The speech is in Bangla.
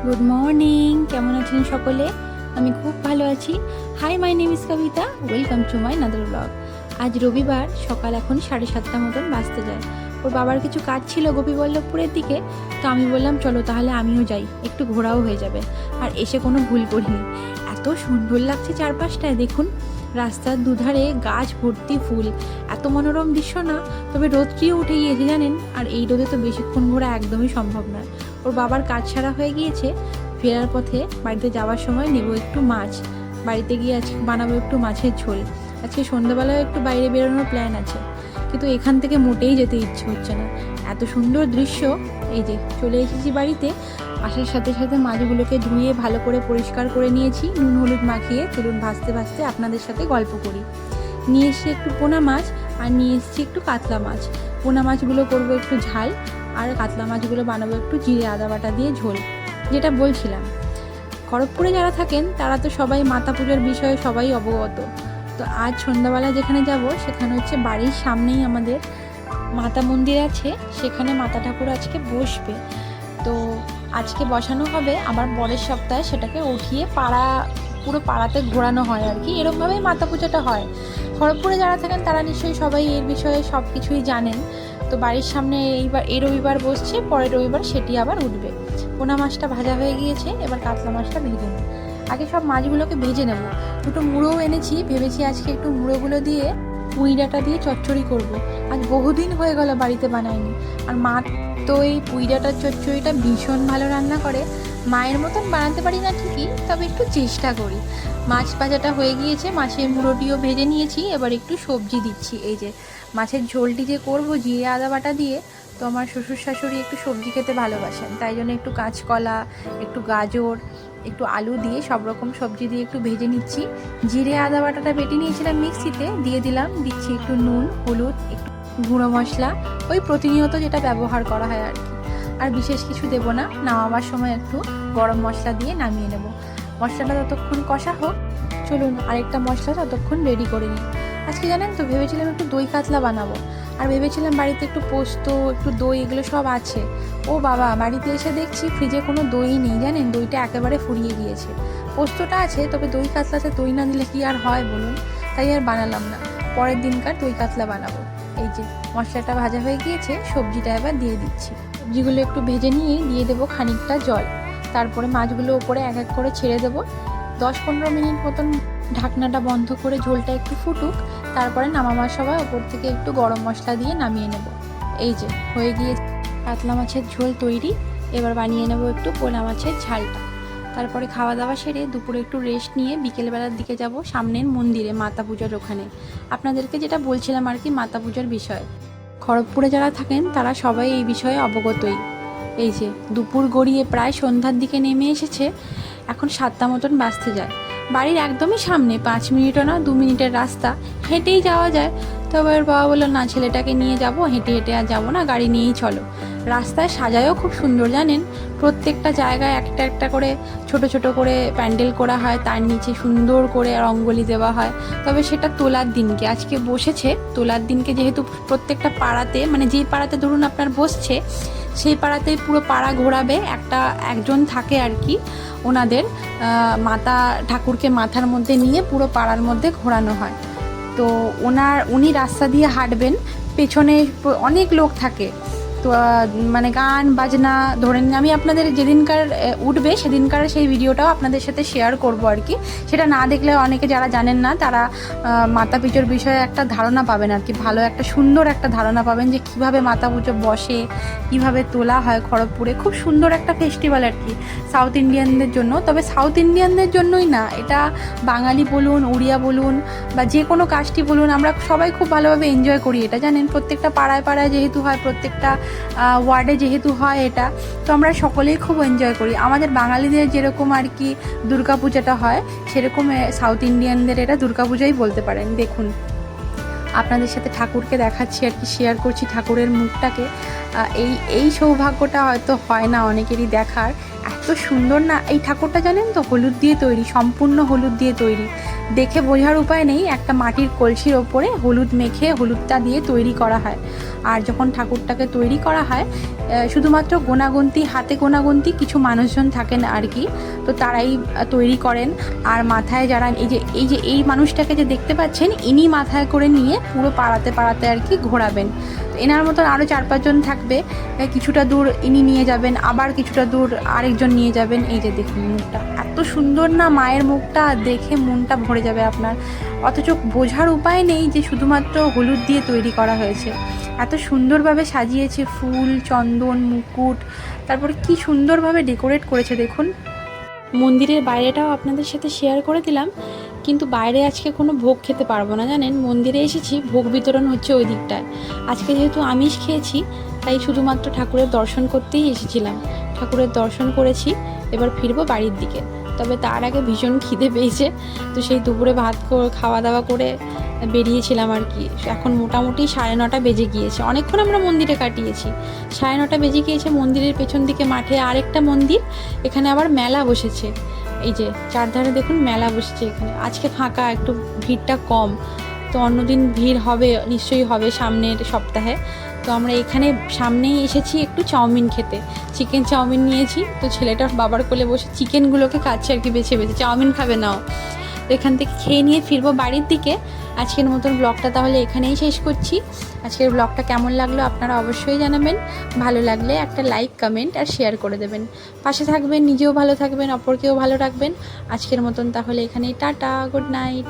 গুড মর্নিং, কেমন আছেন সকলে? আমি খুব ভালো আছি। Hi, my name is Kabita, welcome to my another blog. আজ রবিবার, সকাল এখন 7:30 মতন বাজতে যায়। ওর বাবার কিছু কাজ ছিল গোপীবল্লভপুরের দিকে, তো আমি বললাম চলো তাহলে আমিও যাই, একটু ঘোরাও হয়ে যাবে। আর এসে কোনো ভুল করিনি, এত সুন্দর লাগছে চারপাশটায়। দেখুন, রাস্তার দুধারে গাছ ভর্তি ফুল, এত মনোরম দৃশ্য না। তবে রোদটিও উঠে গিয়েছে জানেন, আর এই রোদে তো বেশিক্ষণ ঘোরা একদমই সম্ভব নয়। ওর বাবার কাজ ছাড়া হয়ে গিয়েছে। ফেরার পথে বাড়িতে যাওয়ার সময় নেব একটু মাছ, বাড়িতে গিয়ে আজকে বানাবো একটু মাছের ঝোল। আজকে সন্ধ্যাবেলায় একটু বাইরে বেরোনোর প্ল্যান আছে, কিন্তু এখান থেকে মোটেই যেতে ইচ্ছে হচ্ছে না, এত সুন্দর দৃশ্য। এই যে চলে এসেছি বাড়িতে, আসার সাথে সাথে মাছগুলোকে ধুয়ে ভালো করে পরিষ্কার করে নিয়েছি, নুন হলুদ মাখিয়ে। চলুন ভাজতে ভাজতে আপনাদের সাথে গল্প করি। নিয়ে এসেছি একটু পোনা মাছ, আর নিয়ে এসেছি একটু কাতলা মাছ। পোনা মাছগুলো করবো একটু ঝাল, আর কাতলা মাছগুলো বানাবো একটু জিরে আদা বাটা দিয়ে ঝোল। যেটা বলছিলাম, খড়গপুরে যারা থাকেন তারা তো সবাই মাতা পুজোর বিষয়ে সবাই অবগত। তো আজ সন্ধ্যাবেলা যেখানে যাব সেখানে হচ্ছে বাড়ির সামনেই আমাদের মাতা মন্দির আছে, সেখানে মাতা ঠাকুর আজকে বসবে। তো আজকে বসানো হবে, আবার পরের সপ্তাহে সেটাকে উঠিয়ে পুরো পাড়াতে ঘোরানো হয় আর কি। এরকমভাবেই মাতা পুজোটা হয়। খড়গপুরে যারা থাকেন তারা নিশ্চয়ই সবাই এর বিষয়ে সব কিছুই জানেন। তো বাড়ির সামনে এই রবিবার বসছে, পরের রবিবার সেটি আবার উঠবে। পোনা মাছটা ভাজা হয়ে গিয়েছে, এবার কাতলা মাছটা ভেজে নেব। আগে সব মাছগুলোকে ভেজে নেব। দুটো মুড়োও এনেছি, ভেবেছি আজকে একটু মুড়োগুলো দিয়ে পুঁই ডাঁটা দিয়ে চচ্চড়ি করব। আজ বহুদিন হয়ে গেল বাড়িতে বানাইনি। আর মা তো এই পুঁই ডাঁটার চচ্চড়িটা ভীষণ ভালো রান্না করে। মায়ের মতন বানাতে পারি না ঠিকই, তবে একটু চেষ্টা করি। মাছ ভাজাটা হয়ে গিয়েছে, মাছের মুড়োটিও ভেজে নিয়েছি, এবার একটু সবজি দিচ্ছি। এই যে মাছের ঝোলটি যে করবো জিরে আদা বাটা দিয়ে, তো আমার শ্বশুর শাশুড়ি একটু সবজি খেতে ভালোবাসেন, তাই জন্য একটু কাঁচকলা, একটু গাজর, একটু আলু দিয়ে সব রকম সবজি দিয়ে একটু ভেজে নিচ্ছি। জিরে আদা বাটাটা বেটে নিয়েছিলাম মিক্সিতে, দিচ্ছি একটু নুন হলুদ, একটু গুঁড়ো মশলা, ওই প্রতিনিয়ত যেটা ব্যবহার করা হয় আর কি। আর বিশেষ কিছু দেবো না, নামাবার সময় একটু গরম মশলা দিয়ে নামিয়ে নেব। মশলাটা ততক্ষণ কষা হোক, চলুন আরেকটা মশলা ততক্ষণ রেডি করে নিই। আজকে জানেন তো ভেবেছিলাম একটু দই কাতলা বানাবো, আর ভেবেছিলাম বাড়িতে একটু পোস্ত, একটু দই, এগুলো সব আছে। ও বাবা, বাড়িতে এসে দেখছি ফ্রিজে কোনো দই নেই জানেন, দইটা একেবারে ফুরিয়ে গিয়েছে। পোস্তটা আছে, তবে দই কাতলাতে দই না দিলে কি আর হয় বলুন, তাই আর বানালাম না। পরের দিনকার দই কাতলা বানাবো। এই যে মশলাটা ভাজা হয়ে গিয়েছে, সবজিটা এবার দিয়ে দিচ্ছি। সবজিগুলো একটু ভেজে নিয়ে দিয়ে দেবো খানিকটা জল, তারপরে মাছগুলো ওপরে এক এক করে ছেড়ে দেবো। 10-15 মিনিট মতন ঢাকনাটা বন্ধ করে ঝোলটা একটু ফুটুক, তারপরে নামাবার সময় ওপর থেকে একটু গরম মশলা দিয়ে নামিয়ে নেব। এই যে হয়ে গিয়ে কাতলা মাছের ঝোল তৈরি। এবার বানিয়ে নেব একটু পোনা মাছের ঝালটা। তারপরে খাওয়া দাওয়া সেরে দুপুরে একটু রেস্ট নিয়ে বিকেলবেলার দিকে যাব সামনের মন্দিরে, মাতা পুজোর ওখানে। আপনাদেরকে যেটা বলছিলাম আর কি, মাতা পুজোর বিষয়। খড়গপুরে যারা থাকেন তারা সবাই এই বিষয়ে অবগতই। এই যে দুপুর গড়িয়ে প্রায় সন্ধ্যার দিকে নেমে এসেছে, এখন 7টা মতন বাজতে যায়। বাড়ির একদমই সামনে, 5 মিনিটও না, 2 মিনিটের রাস্তা, হেঁটেই যাওয়া যায়। তো এবার বাবা বললো না, ছেলেটাকে নিয়ে যাব, হেঁটে হেঁটে আর যাবো না, গাড়ি নিয়েই চলো। রাস্তায় সাজায়ও খুব সুন্দর জানেন, প্রত্যেকটা জায়গায় একটা একটা করে ছোট ছোট করে প্যান্ডেল করা হয়, তার নিচে সুন্দর করে রঙ্গোলি দেওয়া হয়। তবে সেটা তোলার দিনকে, আজকে বসেছে তোলার দিনকে, যেহেতু প্রত্যেকটা পাড়াতে, মানে যেই পাড়াতে ধরুন আপনার বসছে সেই পাড়াতেই পুরো পাড়া ঘোরাবে, একজন থাকে আর কি, ওনাদের মাতা ঠাকুরকে মাথার মধ্যে নিয়ে পুরো পাড়ার মধ্যে ঘোরানো হয়। তো উনি রাস্তা দিয়ে হাঁটবেন, পেছনে অনেক লোক থাকে। তো মানে গান বাজনা ধরে নিন, আমি আপনাদের যেদিনকার উঠবে সেদিনকার সেই ভিডিওটাও আপনাদের সাথে শেয়ার করব আর কি। সেটা না দেখলে অনেকে যারা জানেন না তারা মাতা পুজোর বিষয়ে একটা ধারণা পাবেন আর কি, ভালো একটা সুন্দর একটা ধারণা পাবেন যে কিভাবে মাতা পুজো বসে, কিভাবে তোলা হয় খড়গপুরে। খুব সুন্দর একটা ফেস্টিভ্যাল আর কি সাউথ ইন্ডিয়ানদের জন্য। তবে সাউথ ইন্ডিয়ানদের জন্যই না, এটা বাঙালি বলুন, উড়িয়া বলুন, বা যে কোনো কাস্টই বলুন, আমরা সবাই খুব ভালোভাবে এনজয় করি এটা জানেন। প্রত্যেকটা পাড়ায় পাড়ায় যেহেতু হয়, প্রত্যেকটা ওয়ার্ডে যেহেতু হয় এটা, তো আমরা সকলেই খুব এনজয় করি। আমাদের বাঙালিদের যেরকম আর কি দুর্গাপূজাটা হয়, সেরকম সাউথ ইন্ডিয়ানদের এটা দুর্গাপূজাই বলতে পারেন। দেখুন আপনাদের সাথে ঠাকুরকে দেখাচ্ছি আর কি, শেয়ার করছি ঠাকুরের মুখটাকে। এই সৌভাগ্যটা হয়তো হয় না অনেকেরই দেখার। এত এত সুন্দর না, এই ঠাকুরটা জানেন তো হলুদ দিয়ে তৈরি, সম্পূর্ণ হলুদ দিয়ে তৈরি। দেখে বোঝার উপায় নেই, একটা মাটির কলসির ওপরে হলুদ মেখে হলুদটা দিয়ে তৈরি করা হয়। আর যখন ঠাকুরটাকে তৈরি করা হয় শুধুমাত্র গোনাগুনতি, হাতে গোনাগুনতি কিছু মানুষজন থাকেন আর কি, তো তারাই তৈরি করেন। আর মাথায় যারা এই মানুষটাকে যে দেখতে পাচ্ছেন, ইনি মাথায় করে নিয়ে পুরো পাড়াতে পাড়াতে আর কি ঘোরাবেন। এনার মতন আরও 4-5 জন থাকবে, কিছুটা দূর ইনি নিয়ে যাবেন, আবার কিছুটা দূর আরেকজন নিয়ে যাবেন। এই যে দেখুন মুখটা এত সুন্দর না, মায়ের মুখটা দেখে মনটা ভরে যাবে আপনার। অথচ বোঝার উপায় নেই যে শুধুমাত্র হলুদ দিয়ে তৈরি করা হয়েছে। এত সুন্দরভাবে সাজিয়েছে, ফুল, চন্দন, মুকুট, তারপরে কি সুন্দরভাবে ডেকোরেট করেছে দেখুন। মন্দিরের বাইরেটাও আপনাদের সাথে শেয়ার করে দিলাম, কিন্তু বাইরে আজকে কোনো ভোগ খেতে পারবো না জানেন। মন্দিরে এসেছি, ভোগ বিতরণ হচ্ছে ওই দিকটায়। আজকে যেহেতু আমিষ খেয়েছি, তাই শুধুমাত্র ঠাকুরের দর্শন করতেই এসেছিলাম। ঠাকুরের দর্শন করেছি, এবার ফিরবো বাড়ির দিকে। তবে তার আগে ভীষণ খিদে পেয়েছে, তো সেই দুপুরে ভাত খাওয়া দাওয়া করে বেরিয়েছিলাম আর কি। এখন মোটামুটি 9:30 বেজে গিয়েছে, অনেকক্ষণ আমরা মন্দিরে কাটিয়েছি। 9:30 বেজে গিয়েছে। মন্দিরের পেছন দিকে মাঠে আরেকটা মন্দির, এখানে আবার মেলা বসেছে। এই যে চারধারে দেখুন মেলা বসেছে এখানে। আজকে ফাঁকা, একটু ভিড়টা কম, তো অন্যদিন ভিড় হবে, নিশ্চয়ই হবে সামনের সপ্তাহে। তো আমরা এখানে সামনেই এসেছি একটু চাউমিন খেতে, চিকেন চাউমিন নিয়েছি। তো ছেলেটা বাবার কোলে বসে চিকেনগুলোকে খাচ্ছে আর কি, বেছে বেছে। চাউমিন খাবে নাও। তো এখান থেকে খেয়ে নিয়ে ফিরবো বাড়ির দিকে। আজকের মতন ব্লগটা তাহলে এখানেই শেষ করছি। আজকের ব্লগটা কেমন লাগলো আপনারা অবশ্যই জানাবেন। ভালো লাগলে একটা লাইক, কমেন্ট আর শেয়ার করে দেবেন। পাশে থাকবেন, নিজেও ভালো থাকবেন, অপরকেও ভালো রাখবেন। আজকের মতন তাহলে এখানেই টাটা, গুড নাইট।